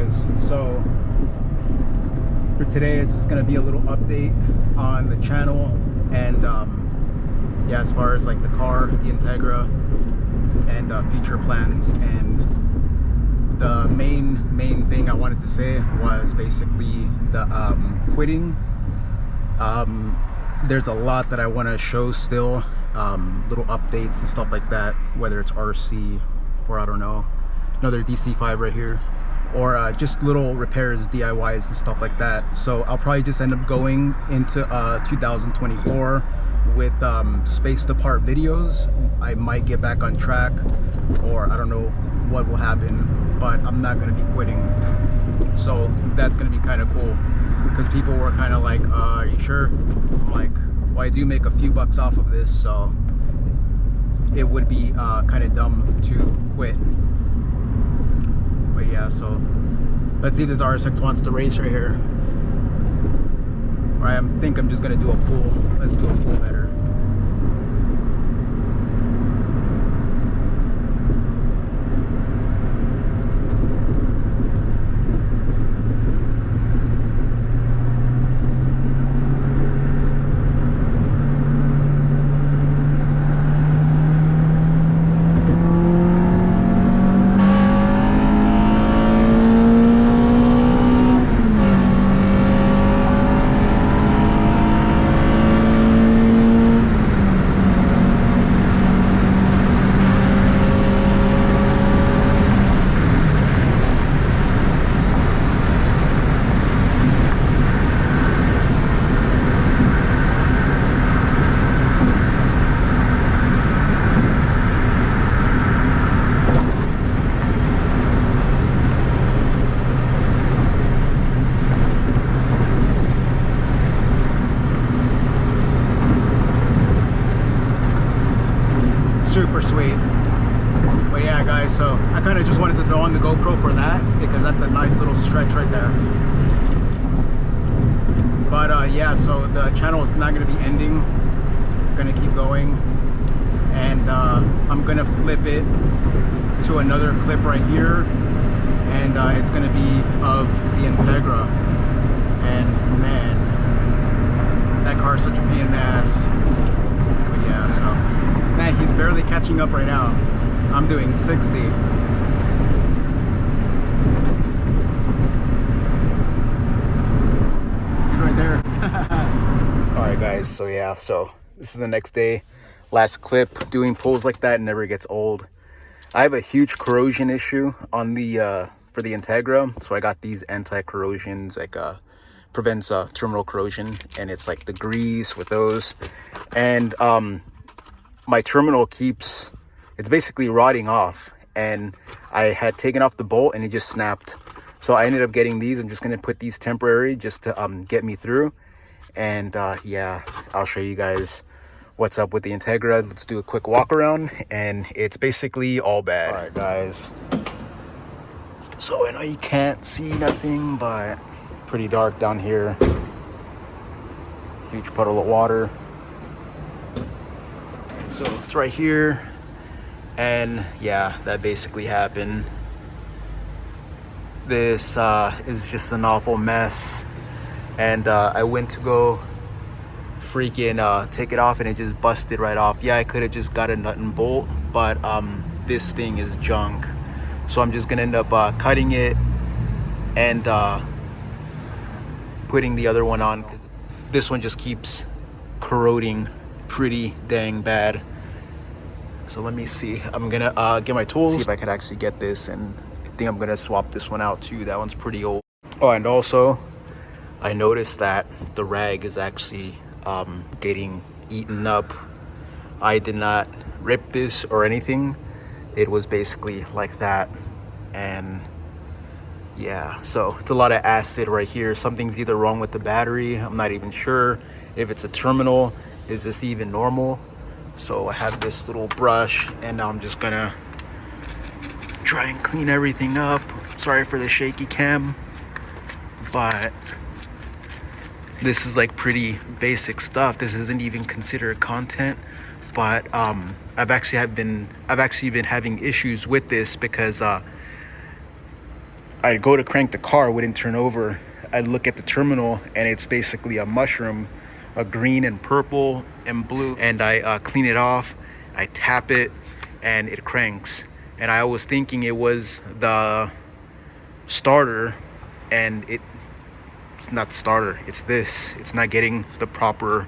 guys, so for today it's just gonna be a little update on the channel and yeah, as far as like the car, the Integra, and future plans. And the main thing I wanted to say was basically the quitting. There's a lot that I want to show still, little updates and stuff like that, whether it's RC or I don't know, another DC5 right here, or just little repairs, DIYs and stuff like that. So I'll probably just end up going into 2024 with spaced apart videos. I might get back on track, or I don't know what will happen, but I'm not going to be quitting. So that's going to be kind of cool, because people were kind of like, are you sure? I'm like, well, I do make a few bucks off of this, so it would be kind of dumb to quit. But yeah, so let's see if this RSX wants to race right here. Or I think I'm just gonna do a pool. Let's do a pool better. Super sweet. But yeah guys, so I kind of just wanted to throw on the GoPro for that, because that's a nice little stretch right there. But yeah, so the channel is not going to be ending. I'm going to keep going, and I'm going to flip it to another clip right here, and it's going to be of the Integra. And man, that car is such a pain in the ass. But yeah, so man, he's barely catching up right now. I'm doing 60. He's right there. Alright guys, so yeah, so this is the next day. Last clip. Doing pulls like that never gets old. I have a huge corrosion issue on the for the Integra, so I got these anti-corrosions, like prevents terminal corrosion, and it's like the grease with those. And my terminal keeps, it's basically rotting off, and I had taken off the bolt and it just snapped. So I ended up getting these. I'm just going to put these temporary just to get me through. And yeah, I'll show you guys what's up with the Integra. Let's do a quick walk around, and it's basically all bad. All right guys, so I know you can't see nothing, but pretty dark down here. Huge puddle of water. So it's right here, and yeah, that basically happened. This is just an awful mess, and I went to go freaking take it off, and it just busted right off. Yeah, I could have just got a nut and bolt, but this thing is junk, so I'm just gonna end up cutting it and putting the other one on, because this one just keeps corroding pretty dang bad. So let me see, I'm gonna get my tools, see if I could actually get this, and I think I'm gonna swap this one out too. That one's pretty old. Oh, and also I noticed that the rag is actually getting eaten up. I did not rip this or anything. It was basically like that, and yeah, so it's a lot of acid right here. Something's either wrong with the battery. I'm not even sure if it's a terminal. Is this even normal? So I have this little brush, and now I'm just gonna try and clean everything up. Sorry for the shaky cam, but this is like pretty basic stuff. This isn't even considered content, but I've actually been having issues with this, because I I'd go to crank the car, it wouldn't turn over. I'd look at the terminal and it's basically a mushroom, a green and purple and blue. And I clean it off, I tap it, and it cranks. And I was thinking it was the starter, and it's not the starter, it's this. It's not getting the proper,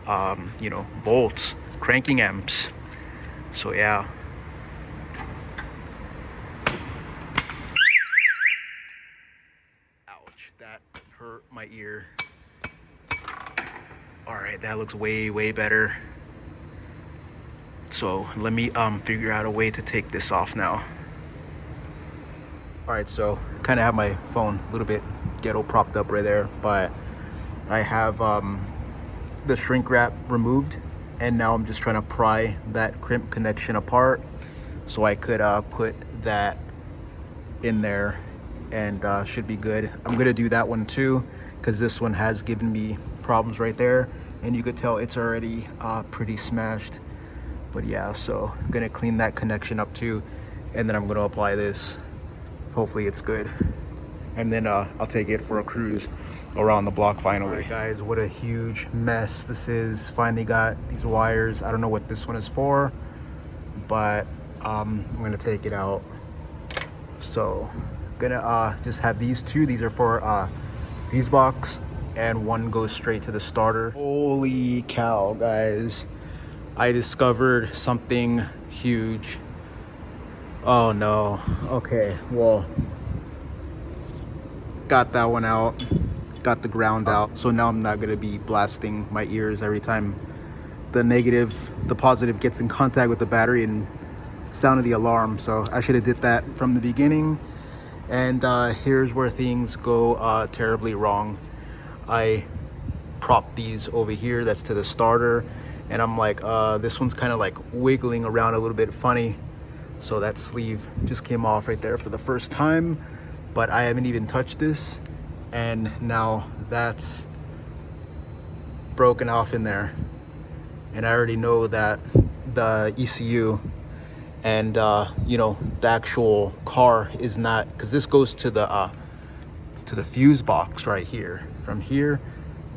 bolts, cranking amps. So yeah. Ouch, that hurt my ear. All right, that looks way better. So let me figure out a way to take this off now. All right, so kind of have my phone a little bit ghetto propped up right there, but I have the shrink wrap removed, and now I'm just trying to pry that crimp connection apart so I could put that in there, and should be good. I'm gonna do that one too, because this one has given me problems right there, and you could tell it's already pretty smashed. But yeah, so I'm gonna clean that connection up too, and then I'm gonna apply this. Hopefully it's good, and then I'll take it for a cruise around the block finally. All right, guys, what a huge mess this is. Finally got these wires. I don't know what this one is for, but I'm gonna take it out. So I'm gonna just have these two. These are for fuse box, and one goes straight to the starter. Holy cow, guys, I discovered something huge. Oh no. Okay, well, got that one out, got the ground out, so now I'm not gonna be blasting my ears every time the positive gets in contact with the battery and sounded the alarm. So I should have did that from the beginning. And here's where things go terribly wrong. I prop these over here, that's to the starter, and I'm like, this one's kind of like wiggling around a little bit funny. So that sleeve just came off right there for the first time, but I haven't even touched this, and now that's broken off in there. And I already know that the ECU and the actual car is not, because this goes to the fuse box right here, from here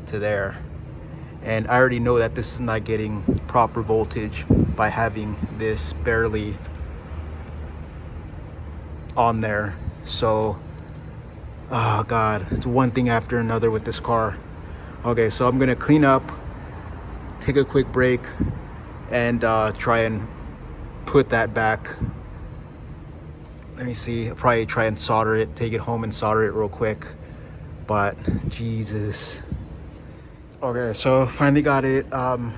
to there, and I already know that this is not getting proper voltage by having this barely on there. So oh god, it's one thing after another with this car. Okay, so I'm gonna clean up, take a quick break, and try and put that back. Let me see, I'll probably try and solder it, take it home and solder it real quick, but Jesus. Okay, so finally got it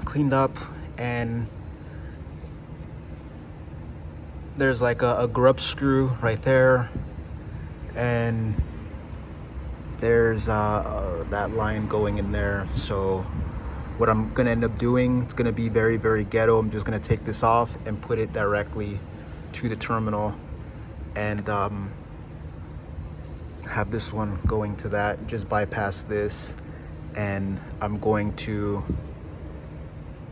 cleaned up, and there's like a grub screw right there, and there's that line going in there. So what I'm gonna end up doing, it's gonna be very ghetto. I'm just gonna take this off and put it directly to the terminal, and have this one going to that, just bypass this, and I'm going to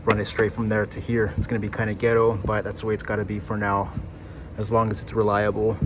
run it straight from there to here. It's gonna be kind of ghetto, but that's the way it's gotta be for now, as long as it's reliable.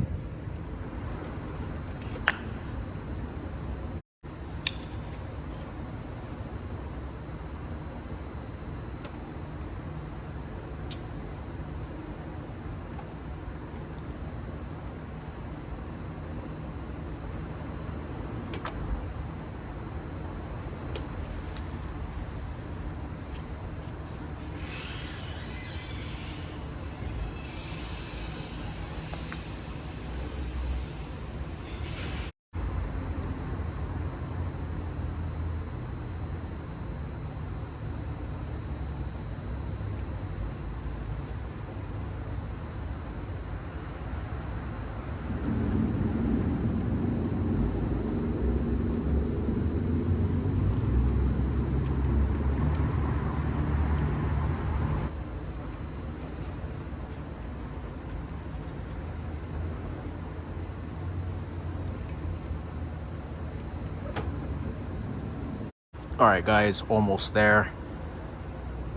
All right, guys, almost there.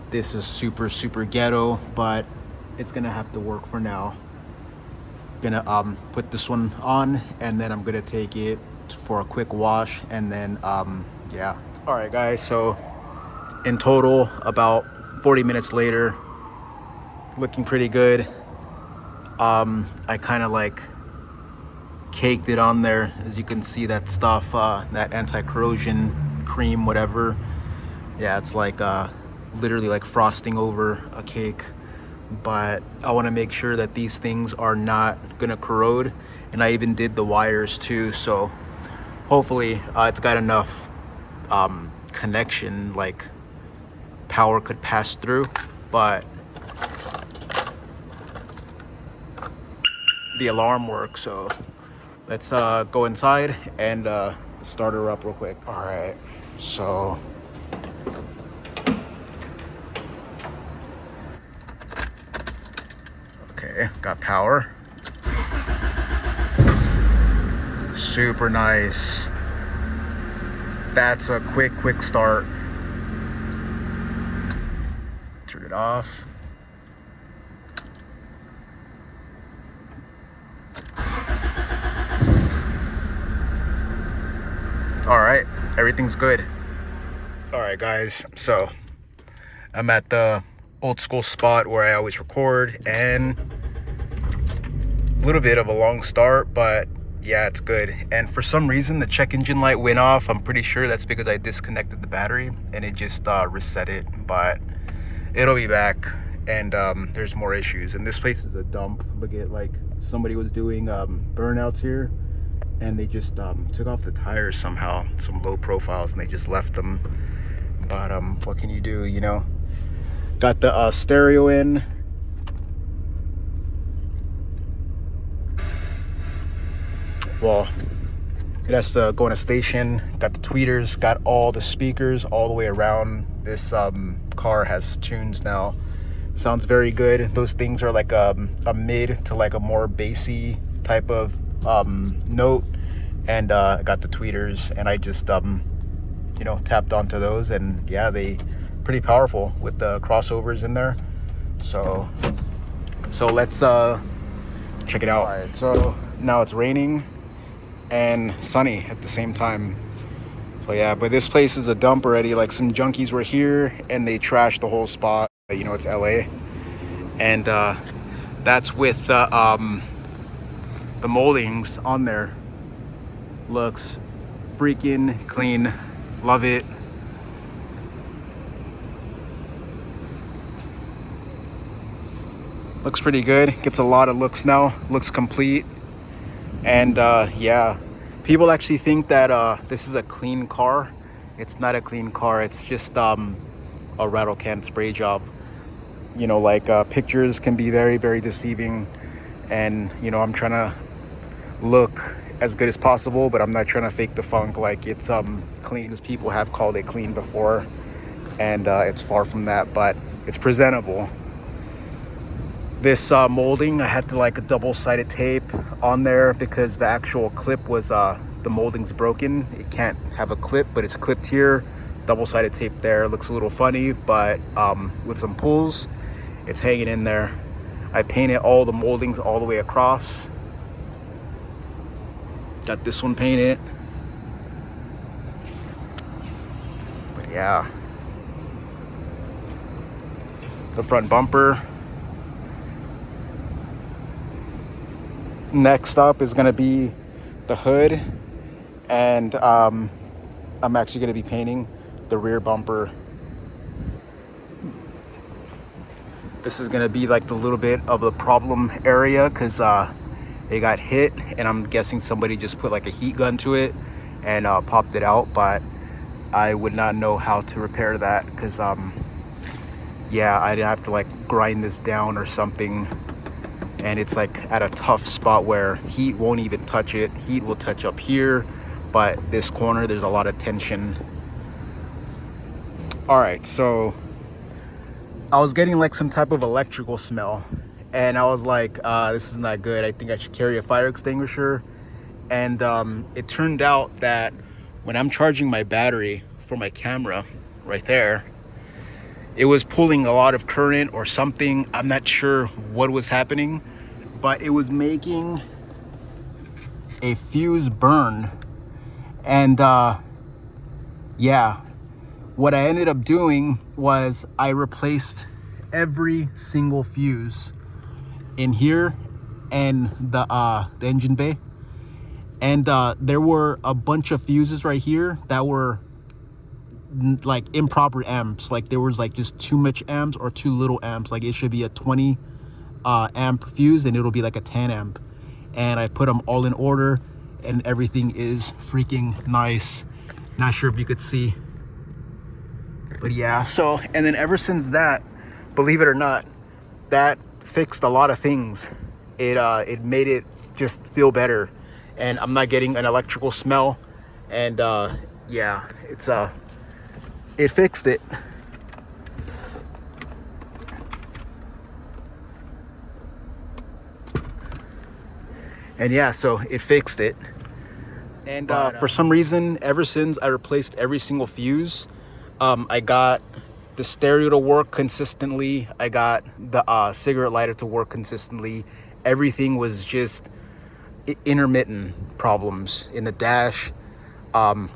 This is super ghetto, but it's gonna have to work for now. Gonna put this one on, and then I'm gonna take it for a quick wash, and then yeah. All right guys, so in total about 40 minutes later, looking pretty good. I kind of like caked it on there, as you can see, that stuff, that anti-corrosion cream, whatever. Yeah, it's like literally like frosting over a cake. But I want to make sure that these things are not gonna corrode, and I even did the wires too, so hopefully it's got enough connection, like power could pass through. But the alarm works, so let's go inside and start her up real quick. All right, so okay, got power. Super nice. That's a quick start. Turn it off. All right, everything's good. All right guys, so I'm at the old school spot where I always record, and a little bit of a long start, but yeah, it's good. And for some reason the check engine light went off. I'm pretty sure that's because I disconnected the battery and it just reset it, but it'll be back. And there's more issues, and this place is a dump. Look at, like, somebody was doing burnouts here, and they just took off the tires somehow, some low profiles, and they just left them. But what can you do, you know? Got the stereo in. Well, it has to go in a station. Got the tweeters, got all the speakers all the way around. This car has tunes now. Sounds very good. Those things are like a mid to like a more bassy type of note. And I got the tweeters, and I just you know, tapped onto those, and yeah, they pretty powerful with the crossovers in there. So let's check it out. All right, so now it's raining and sunny at the same time. So yeah, but this place is a dump already. Like, some junkies were here and they trashed the whole spot. You know, it's LA, and that's with the moldings on there. Looks freaking clean. Love it. Looks pretty good. Gets a lot of looks now. Looks complete. And yeah, people actually think that this is a clean car. It's not a clean car. It's just a rattle can spray job. You know, like pictures can be very deceiving, and you know, I'm trying to look as good as possible, but I'm not trying to fake the funk like it's clean, because people have called it clean before, and it's far from that, but it's presentable. This molding, I had to like a double-sided tape on there because the actual clip was the molding's broken. It can't have a clip, but it's clipped here. Double-sided tape there. Looks a little funny, but with some pulls, it's hanging in there. I painted all the moldings all the way across. Got this one painted. But yeah, the front bumper. Next up is gonna be the hood, and I'm actually gonna be painting the rear bumper. This is gonna be like the little bit of the problem area, because it got hit, and I'm guessing somebody just put like a heat gun to it and popped it out, but I would not know how to repair that, because yeah, I'd have to like grind this down or something, and it's like at a tough spot where heat won't even touch it. Heat will touch up here, but this corner, there's a lot of tension. All right, so I was getting like some type of electrical smell, and I was like, this is not good. I think I should carry a fire extinguisher. And it turned out that when I'm charging my battery for my camera right there, it was pulling a lot of current or something. I'm not sure what was happening, but it was making a fuse burn. And yeah, what I ended up doing was I replaced every single fuse in here and the engine bay. And there were a bunch of fuses right here that were like improper amps. Like there was like just too much amps or too little amps. Like it should be a 20 amp fuse and it'll be like a 10 amp. And I put them all in order and everything is freaking nice. Not sure if you could see, but yeah. So, and then ever since that, believe it or not, that fixed a lot of things. It made it just feel better, and I'm not getting an electrical smell. And yeah, it fixed it. And yeah, so it fixed it. And for some reason, ever since I replaced every single fuse, I got the stereo to work consistently. I got the cigarette lighter to work consistently. Everything was just intermittent problems in the dash,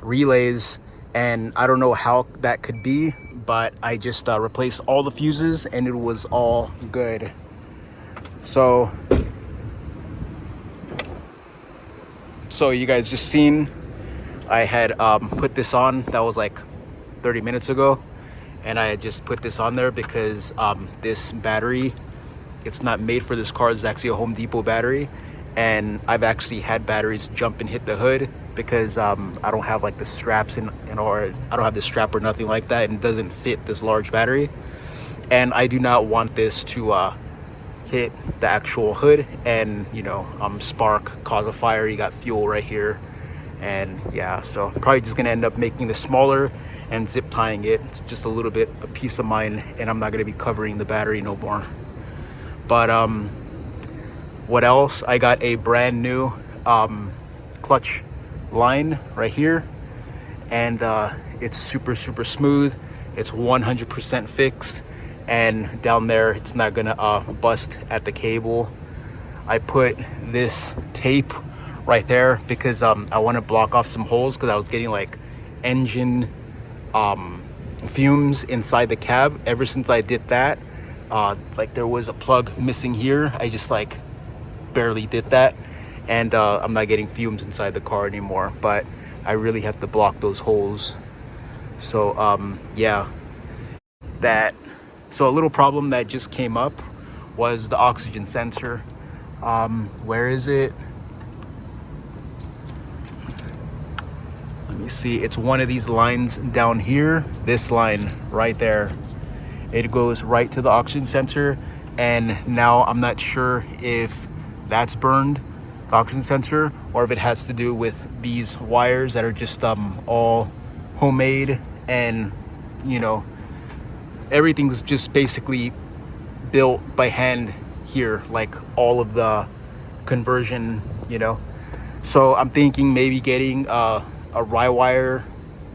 relays, and I don't know how that could be, but I just replaced all the fuses and it was all good. So you guys just seen, I had put this on. That was like 30 minutes ago, and I had just put this on there because this battery, it's not made for this car. It's actually a Home Depot battery, and I've actually had batteries jump and hit the hood because I don't have like the straps or I don't have the strap or nothing like that, and it doesn't fit this large battery. And I do not want this to hit the actual hood and, you know, spark, cause a fire. You got fuel right here. And yeah, so probably just gonna end up making this smaller and zip tying it. It's just a little bit of peace of mind, and I'm not gonna be covering the battery no more. But what else? I got a brand new clutch line right here, and it's super smooth. It's 100% fixed, and down there it's not gonna bust at the cable. I put this tape right there because I want to block off some holes, because I was getting like engine fumes inside the cab. Ever since I did that, like there was a plug missing here. I just like barely did that, and I'm not getting fumes inside the car anymore, but I really have to block those holes. So yeah, so a little problem that just came up was the oxygen sensor. Where is it? Let me see. It's one of these lines down here. This line right there. It goes right to the oxygen sensor, and now I'm not sure if that's burned, the oxygen sensor, or if it has to do with these wires that are just all homemade, and you know, everything's just basically built by hand here, like all of the conversion, you know. So I'm thinking maybe getting a Y-wire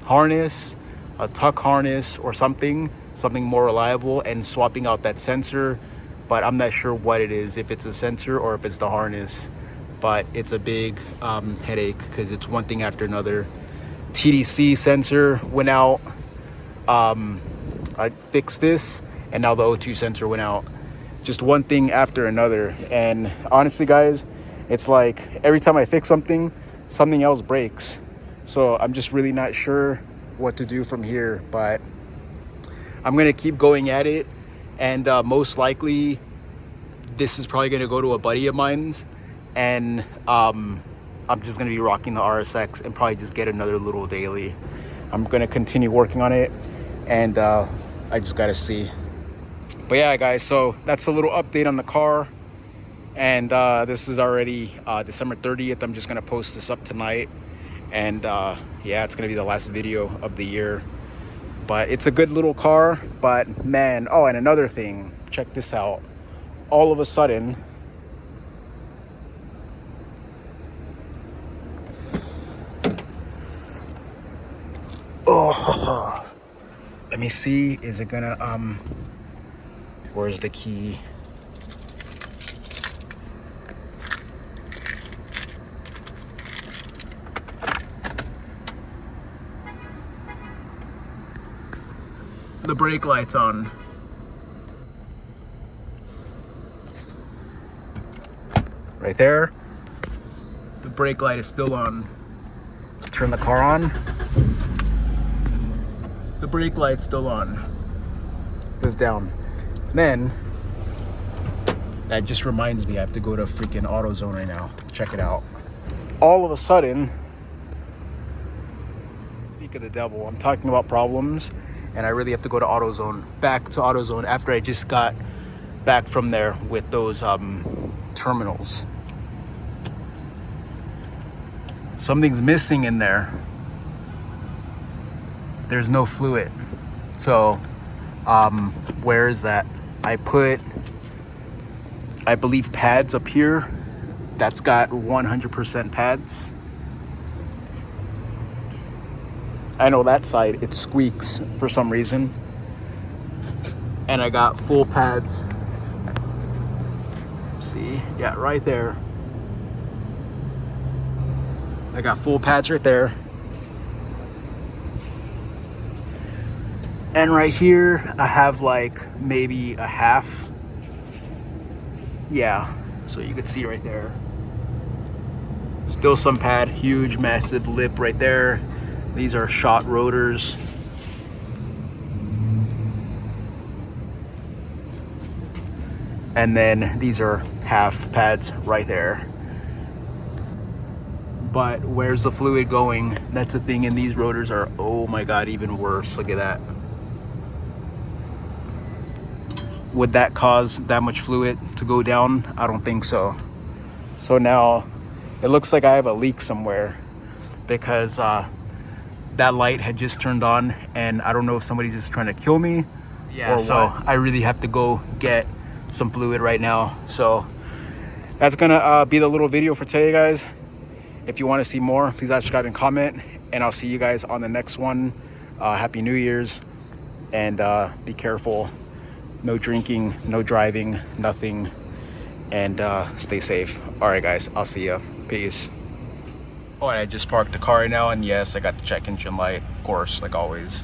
harness, a tuck harness, or something more reliable, and swapping out that sensor. But I'm not sure what it is, if it's a sensor or if it's the harness. But it's a big headache, because it's one thing after another. TDC sensor went out. I fixed this, and now the O2 sensor went out. Just one thing after another. And honestly, guys, it's like every time I fix something, something else breaks. So I'm just really not sure what to do from here, but I'm gonna keep going at it. And most likely this is probably gonna go to a buddy of mine's, and I'm just gonna be rocking the RSX and probably just get another little daily. I'm gonna continue working on it, and I just gotta see. But yeah, guys, so that's a little update on the car. And this is already December 30th. I'm just gonna post this up tonight, and yeah, it's gonna be the last video of the year. But it's a good little car. But man, oh, and another thing, check this out. All of a sudden, oh, let me see, is it gonna where's the key? the brake light's on. Right there. The brake light is still on. Turn the car on. The brake light's still on. Goes down. Then, that just reminds me I have to go to freaking AutoZone right now. Check it out. All of a sudden, speak of the devil, I'm talking about problems, and I really have to go to AutoZone. Back to AutoZone after I just got back from there with those terminals. Something's missing in there. There's no fluid. So, where is that? I put, I believe, pads up here. That's got 100% pads. I know that side, it squeaks for some reason. And I got full pads. See? Yeah, right there. I got full pads right there. And right here, I have like maybe a half. Yeah, so you could see right there. Still some pad, huge, massive lip right there. These are shot rotors. And then these are half pads right there. But where's the fluid going? That's the thing, and these rotors are, oh my God, even worse. Look at that. Would that cause that much fluid to go down? I don't think so. So now it looks like I have a leak somewhere because that light had just turned on, and I don't know if somebody's just trying to kill me or so what. I really have to go get some fluid right now. So that's gonna be the little video for today, guys. If you want to see more, please subscribe and comment, and I'll see you guys on the next one. Happy New Year's, and be careful. No drinking, no driving, nothing, and stay safe. All right, guys, I'll see ya. Peace. Oh, and I just parked the car right now, and yes, I got the check engine light, of course, like always.